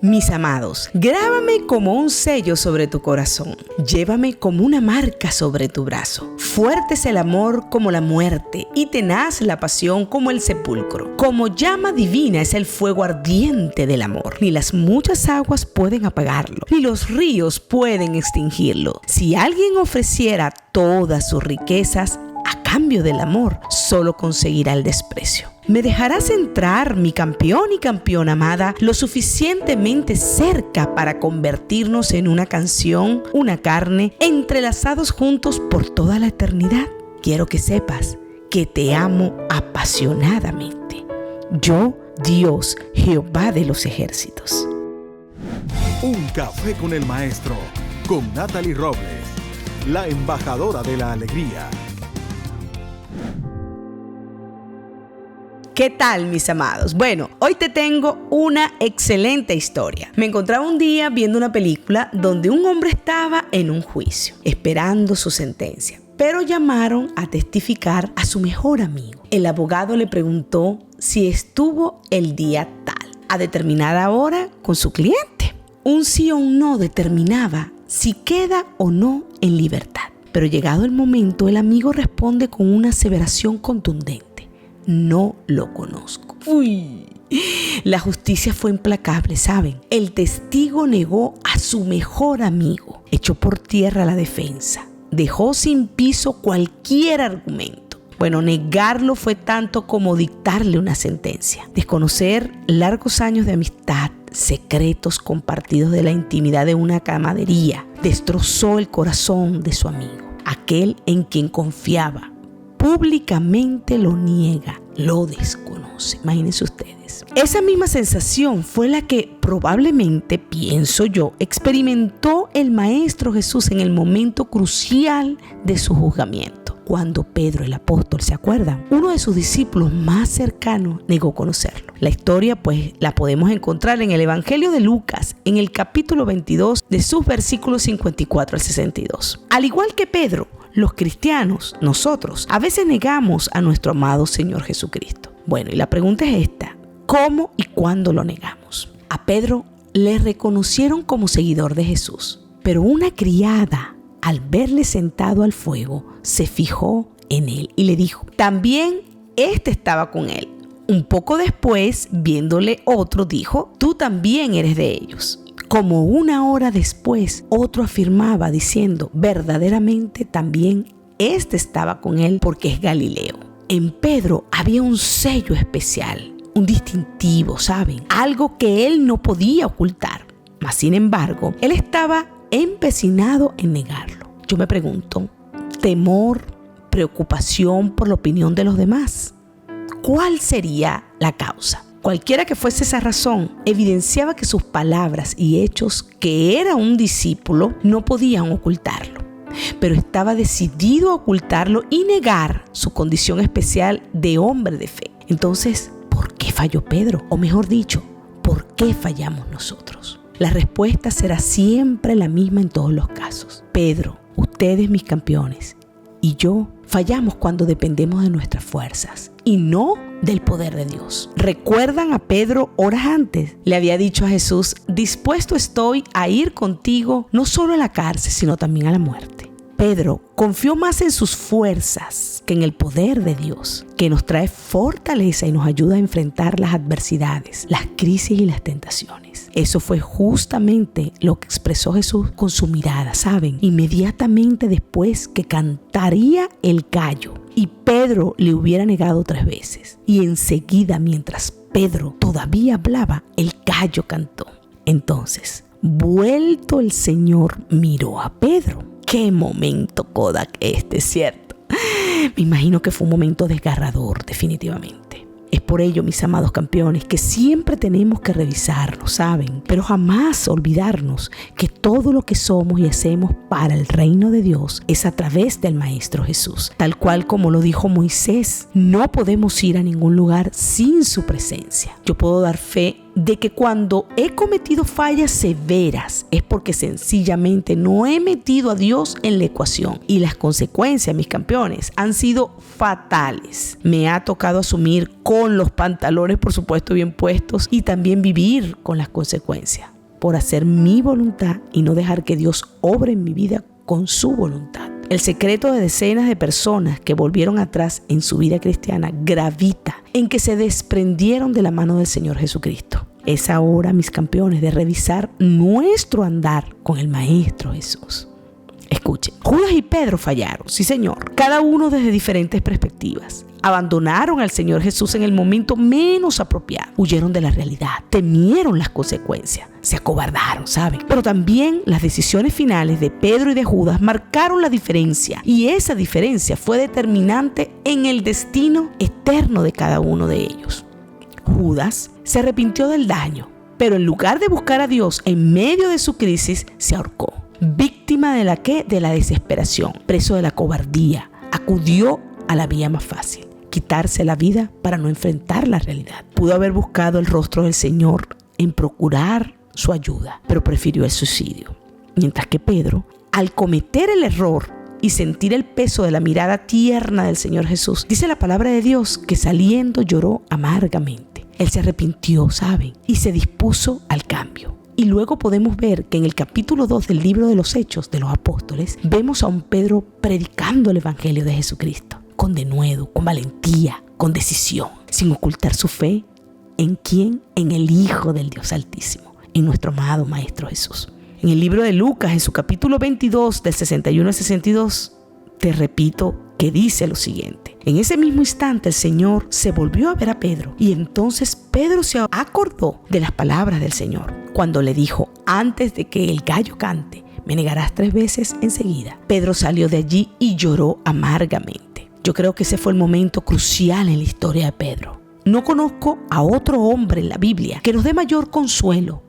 Mis amados, grábame como un sello sobre tu corazón. Llévame como una marca sobre tu brazo. Fuerte es el amor como la muerte y tenaz la pasión como el sepulcro. Como llama divina es el fuego ardiente del amor. Ni las muchas aguas pueden apagarlo, ni los ríos pueden extinguirlo. Si alguien ofreciera todas sus riquezas a cambio del amor, solo conseguirá el desprecio. ¿Me dejarás entrar, mi campeón y campeona amada, lo suficientemente cerca para convertirnos en una canción, una carne, entrelazados juntos por toda la eternidad? Quiero que sepas que te amo apasionadamente. Yo, Dios, Jehová de los ejércitos. Un café con el maestro, con Natalie Robles, la embajadora de la alegría. ¿Qué tal, mis amados? Bueno, hoy te tengo una excelente historia. Me encontraba un día viendo una película donde un hombre estaba en un juicio, esperando su sentencia, pero llamaron a testificar a su mejor amigo. El abogado le preguntó si estuvo el día tal, a determinada hora, con su cliente. Un sí o un no determinaba si queda o no en libertad. Pero llegado el momento, el amigo responde con una aseveración contundente: no lo conozco. La justicia fue implacable, ¿saben? El testigo negó a su mejor amigo, echó por tierra la defensa, dejó sin piso cualquier argumento. Bueno, negarlo fue tanto como dictarle una sentencia. Desconocer largos años de amistad, secretos compartidos de la intimidad de una camaradería, destrozó el corazón de su amigo, aquel en quien confiaba. Públicamente lo niega, lo desconoce. Imagínense ustedes. Esa misma sensación fue la que probablemente, pienso yo, experimentó el Maestro Jesús en el momento crucial de su juzgamiento. Cuando Pedro, el apóstol, ¿se acuerdan? Uno de sus discípulos más cercanos negó conocerlo. La historia, pues, la podemos encontrar en el Evangelio de Lucas, en el capítulo 22, de sus versículos 54 al 62. Al igual que Pedro, los cristianos, nosotros, a veces negamos a nuestro amado Señor Jesucristo. Bueno, y la pregunta es esta: ¿cómo y cuándo lo negamos? A Pedro le reconocieron como seguidor de Jesús, pero una criada, al verle sentado al fuego, se fijó en él y le dijo: también este estaba con él. Un poco después, viéndole otro, dijo: tú también eres de ellos. Como una hora después, otro afirmaba diciendo: verdaderamente también este estaba con él, porque es Galileo. En Pedro había un sello especial, un distintivo, ¿saben? Algo que él no podía ocultar. Mas, sin embargo, él estaba empecinado en negarlo. Yo me pregunto: ¿temor, preocupación por la opinión de los demás? ¿Cuál sería la causa? Cualquiera que fuese esa razón, evidenciaba que sus palabras y hechos, que era un discípulo, no podían ocultarlo. Pero estaba decidido a ocultarlo y negar su condición especial de hombre de fe. Entonces, ¿por qué falló Pedro? O mejor dicho, ¿por qué fallamos nosotros? La respuesta será siempre la misma en todos los casos. Pedro, ustedes, mis campeones, y yo fallamos cuando dependemos de nuestras fuerzas y no del poder de Dios. ¿Recuerdan a Pedro horas antes? Le había dicho a Jesús: dispuesto estoy a ir contigo no solo a la cárcel, sino también a la muerte. Pedro confió más en sus fuerzas que en el poder de Dios, que nos trae fortaleza y nos ayuda a enfrentar las adversidades, las crisis y las tentaciones. Eso fue justamente lo que expresó Jesús con su mirada, ¿saben? Inmediatamente después que cantaría el gallo y Pedro le hubiera negado 3 veces. Y enseguida, mientras Pedro todavía hablaba, el gallo cantó. Entonces, vuelto el Señor, miró a Pedro. ¡Qué momento Kodak este, cierto! Me imagino que fue un momento desgarrador, definitivamente. Es por ello, mis amados campeones, que siempre tenemos que revisarnos, ¿saben? Pero jamás olvidarnos que todo lo que somos y hacemos para el reino de Dios es a través del Maestro Jesús. Tal cual como lo dijo Moisés, no podemos ir a ningún lugar sin su presencia. Yo puedo dar fe de que cuando he cometido fallas severas es porque sencillamente no he metido a Dios en la ecuación y las consecuencias, mis campeones, han sido fatales. Me ha tocado asumir con los pantalones, por supuesto, bien puestos y también vivir con las consecuencias por hacer mi voluntad y no dejar que Dios obre en mi vida con su voluntad. El secreto de decenas de personas que volvieron atrás en su vida cristiana gravita en que se desprendieron de la mano del Señor Jesucristo. Es ahora, mis campeones, de revisar nuestro andar con el Maestro Jesús. Escuchen, Judas y Pedro fallaron, sí señor, cada uno desde diferentes perspectivas. Abandonaron al Señor Jesús en el momento menos apropiado. Huyeron de la realidad, temieron las consecuencias, se acobardaron, ¿saben? Pero también las decisiones finales de Pedro y de Judas marcaron la diferencia. Y esa diferencia fue determinante en el destino eterno de cada uno de ellos. Judas se arrepintió del daño, pero en lugar de buscar a Dios en medio de su crisis, se ahorcó. Víctima de la ¿qué? De la desesperación, preso de la cobardía, acudió a la vía más fácil, quitarse la vida para no enfrentar la realidad. Pudo haber buscado el rostro del Señor en procurar su ayuda, pero prefirió el suicidio. Mientras que Pedro, al cometer el error y sentir el peso de la mirada tierna del Señor Jesús, dice la palabra de Dios que saliendo lloró amargamente. Él se arrepintió, ¿saben? Y se dispuso al cambio. Y luego podemos ver que en el capítulo 2 del libro de los Hechos de los Apóstoles, vemos a un Pedro predicando el Evangelio de Jesucristo, con denuedo, con valentía, con decisión, sin ocultar su fe. ¿En quién? En el Hijo del Dios Altísimo, en nuestro amado Maestro Jesús. En el libro de Lucas, en su capítulo 22, del 61 al 62, te repito que dice lo siguiente. En ese mismo instante el Señor se volvió a ver a Pedro y entonces Pedro se acordó de las palabras del Señor cuando le dijo: antes de que el gallo cante, me negarás 3 veces enseguida. Pedro salió de allí y lloró amargamente. Yo creo que ese fue el momento crucial en la historia de Pedro. No conozco a otro hombre en la Biblia que nos dé mayor consuelo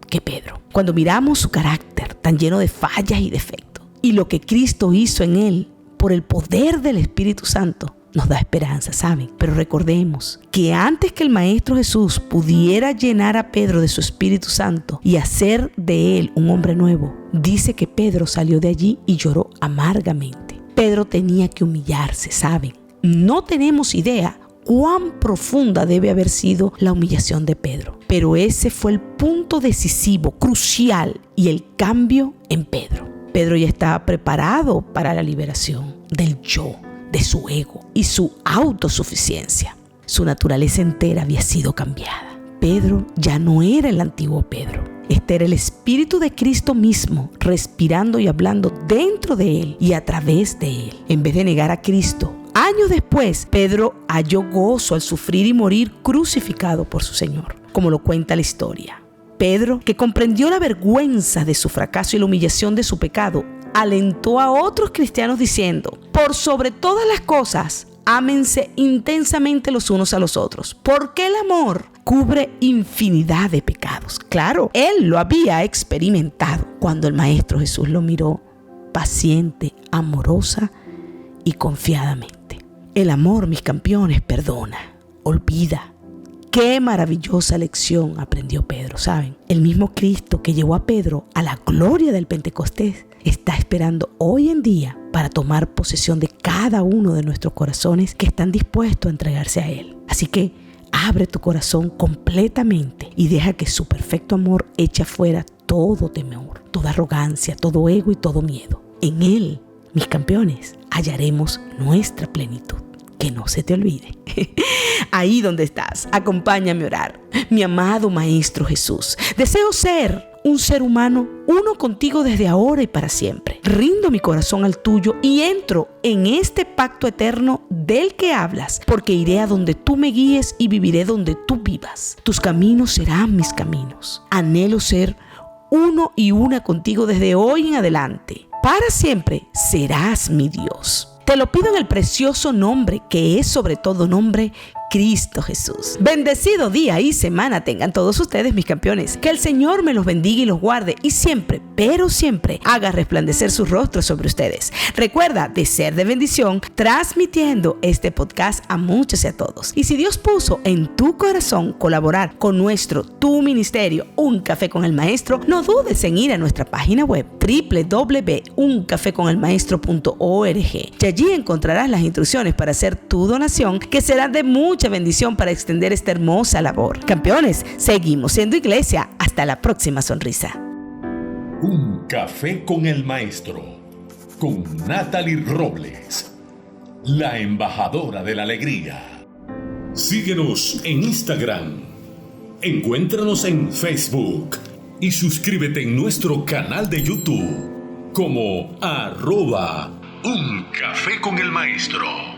que Pedro. Cuando miramos su carácter tan lleno de fallas y defectos y lo que Cristo hizo en él por el poder del Espíritu Santo, nos da esperanza, ¿saben? Pero recordemos que antes que el Maestro Jesús pudiera llenar a Pedro de su Espíritu Santo y hacer de él un hombre nuevo, dice que Pedro salió de allí y lloró amargamente. Pedro tenía que humillarse, ¿saben? No tenemos idea cuán profunda debe haber sido la humillación de Pedro, pero ese fue el punto decisivo, crucial y el cambio en Pedro. Pedro ya estaba preparado para la liberación del yo, de su ego y su autosuficiencia. Su naturaleza entera había sido cambiada. Pedro ya no era el antiguo Pedro. Este era el Espíritu de Cristo mismo, respirando y hablando dentro de él y a través de él. En vez de negar a Cristo, años después, Pedro halló gozo al sufrir y morir crucificado por su Señor, como lo cuenta la historia. Pedro, que comprendió la vergüenza de su fracaso y la humillación de su pecado, alentó a otros cristianos diciendo: por sobre todas las cosas, ámense intensamente los unos a los otros, porque el amor cubre infinidad de pecados. Claro, él lo había experimentado cuando el Maestro Jesús lo miró paciente, amorosa y confiadamente. El amor, mis campeones, perdona, olvida. Qué maravillosa lección aprendió Pedro, ¿saben? El mismo Cristo que llevó a Pedro a la gloria del Pentecostés está esperando hoy en día para tomar posesión de cada uno de nuestros corazones que están dispuestos a entregarse a Él. Así que abre tu corazón completamente y deja que su perfecto amor eche afuera todo temor, toda arrogancia, todo ego y todo miedo. En Él, mis campeones, hallaremos nuestra plenitud. Que no se te olvide. Ahí donde estás, acompáñame a orar. Mi amado Maestro Jesús, deseo ser un ser humano, uno contigo desde ahora y para siempre. Rindo mi corazón al tuyo y entro en este pacto eterno del que hablas, porque iré a donde tú me guíes y viviré donde tú vivas. Tus caminos serán mis caminos. Anhelo ser uno y una contigo desde hoy en adelante. Para siempre serás mi Dios. Te lo pido en el precioso nombre, que es sobre todo nombre, Cristo Jesús. Bendecido día y semana tengan todos ustedes, mis campeones. Que el Señor me los bendiga y los guarde y siempre, pero siempre, haga resplandecer su rostro sobre ustedes. Recuerda de ser de bendición, transmitiendo este podcast a muchos y a todos. Y si Dios puso en tu corazón colaborar con tu ministerio, Un Café con el Maestro, no dudes en ir a nuestra página web www.uncafeconelmaestro.org y allí encontrarás las instrucciones para hacer tu donación, que será de mucha bendición para extender esta hermosa labor. Campeones, seguimos siendo iglesia. Hasta la próxima sonrisa. Un Café con el Maestro, con Natalie Robles, la embajadora de la alegría. Síguenos en Instagram, encuéntranos en Facebook y suscríbete en nuestro canal de YouTube como @Un Café con el Maestro.